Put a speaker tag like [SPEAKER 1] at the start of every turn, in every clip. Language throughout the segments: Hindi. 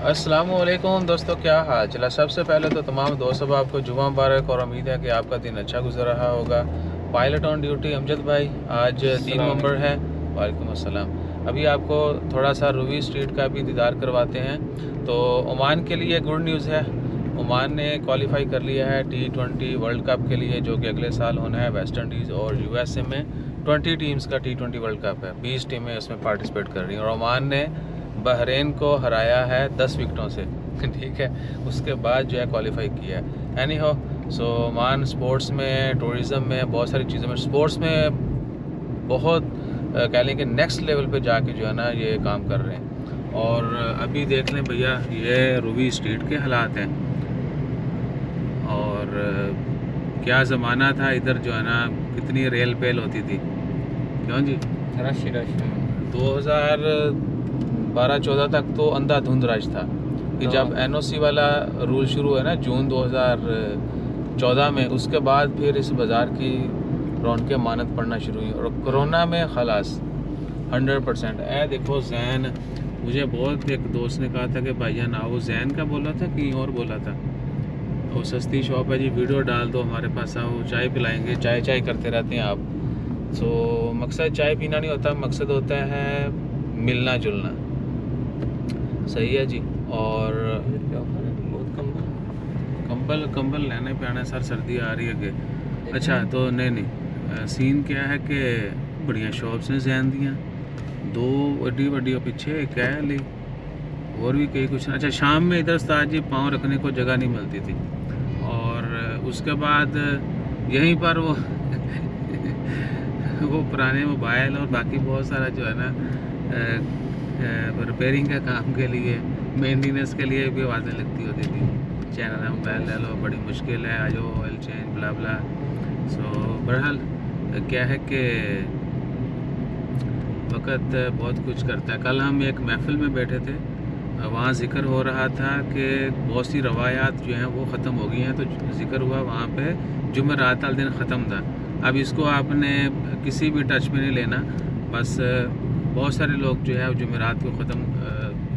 [SPEAKER 1] अस्सलामुअलैकुम दोस्तों, क्या हाल चला। सबसे पहले तो तमाम दोस्तों आपको जुमा मुबारक और उम्मीद है कि आपका दिन अच्छा गुजर रहा होगा। पायलट ऑन ड्यूटी अमजद भाई, आज 3 नवंबर है। वालेकुम अस्सलाम। अभी आपको थोड़ा सा रूवी स्ट्रीट का भी दीदार करवाते हैं। तो ओमान के लिए गुड न्यूज़ है, ओमान ने क्वालिफाई कर लिया है T20 वर्ल्ड कप के लिए, जो कि अगले साल होना है। वेस्ट इंडीज़ और USA में 20 टीम्स का T20 वर्ल्ड कप है, 20 टीमें उसमें पार्टिसिपेट कर रही हैं। और ओमान ने बहरीन को हराया है 10 विकेटों से ठीक है, उसके बाद जो है क्वालिफाई किया है। एनी हो, सो ओमान स्पोर्ट्स में, टूरिज़म में, बहुत सारी चीज़ों में, स्पोर्ट्स में बहुत कह लें कि नेक्स्ट लेवल पे जाके जो है ना ये काम कर रहे हैं। और अभी देख लें भैया, ये रूवी स्ट्रीट के हालात हैं। और क्या ज़माना था इधर, जो है ना कितनी रेल पेल होती थी, क्यों जी।
[SPEAKER 2] रश
[SPEAKER 1] 2012-14 तक तो अंधाधुंध रश था कि जब NOC वाला रूल शुरू है ना जून 2014 में, उसके बाद फिर इस बाज़ार की रौनकें मानत पड़ना शुरू हुई। और कोरोना में खलास 100%। देखो जैन, मुझे बहुत एक दोस्त ने कहा था कि भाईजान आओ, जैन का बोला था कि और बोला था, वो सस्ती शॉप है जी, वीडियो डाल दो, हमारे पास आओ, चाय पिलाएंगे। चाय करते रहते हैं आप। सो मकसद चाय पीना नहीं होता, मकसद होता है मिलना जुलना। सही है जी। और कंबल लेने पे आना, सर सर्दी आ रही है कि अच्छा। तो नहीं, सीन क्या है कि बड़िया शॉप्स ने जैन दियाँ, 2 वड्डी पीछे एक है ली, और भी कई कुछ। अच्छा, शाम में इधर उस्ताद जी पाँव रखने को जगह नहीं मिलती थी। और उसके बाद यहीं पर वो वो पुराने मोबाइल और बाकी बहुत सारा जो है ना रिपेयरिंग का काम के लिए, मेंटेनेंस के लिए भी आवाज़ें लगती होती थी। चैनल मोबाइल ले लो, बड़ी मुश्किल है, आज ऑयल चेंज ब्ला ब्ला। सो बहरहाल क्या है कि वक्त बहुत कुछ करता है। कल हम एक महफिल में बैठे थे, वहाँ ज़िक्र हो रहा था कि बहुत सी रवायात जो हैं वो ख़त्म हो गई हैं। तो ज़िक्र हुआ वहाँ पे जुमेरात वाला दिन ख़त्म था। अब इसको आपने किसी भी टच में नहीं लेना, बस बहुत सारे लोग जो है जुमेरात को ख़त्म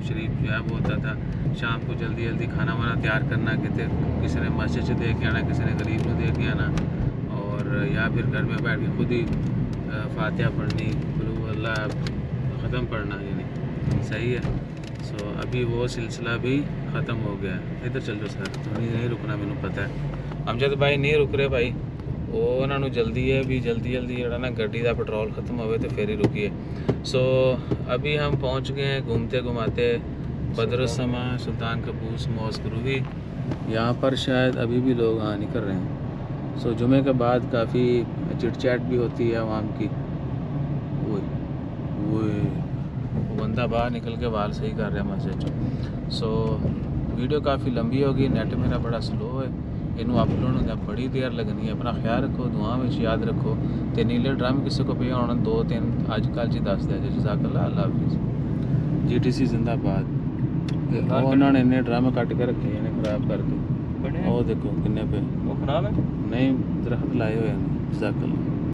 [SPEAKER 1] शरीफ जो है वो होता था, शाम को जल्दी खाना वाना तैयार करना, किसी ने मस्जिद से दे के आना, किसी ने गरीब को दे के आना, और या फिर घर में बैठ के खुद ही फातिहा पढ़नी, कुल अल्लाह ख़त्म पढ़ना, यानी सही है। सो अभी वो सिलसिला भी ख़त्म हो गया है। इधर चल जाओ सर, नहीं रुकना, मैंने पता है। अमजद भाई नहीं रुक रहे भाई, वो उन्होंने जल्दी है भी, जल्दी जरा ना गड्डी का पेट्रोल ख़त्म होवे तो फिर ही रुकिए। सो अभी हम पहुंच गए हैं घूमते घुमाते बदरुस्समा सुल्तान कबूस मॉस्क रूवी। यहाँ पर शायद अभी भी लोग नहीं कर रहे हैं। सो जुमे के बाद काफ़ी चिट चैट भी होती है आवाम की। वो बंदा बाहर निकल के बाल सही कर रहा है मस्जिद। सो वीडियो काफ़ी लंबी होगी, नेट मेरा बड़ा स्लो है, इनू अपलोड होने बड़ी देर लगनी है। अपना ख्याल रखो, दुआ में याद रखो। तो नीले ड्रम किसी को पे होना 2-3 अजकल जी दस दिया जी। जज़ाकल्लाह, अल्लाह हाफिज़। GTC जिंदाबाद। उन्होंने इन्ने ड्रम कट के रखे हैं खराब करके, वो देखो किन्ने पे, वो खराब है नहीं, दरख्त लाए हुए हैं। जज़ाकल्लाह।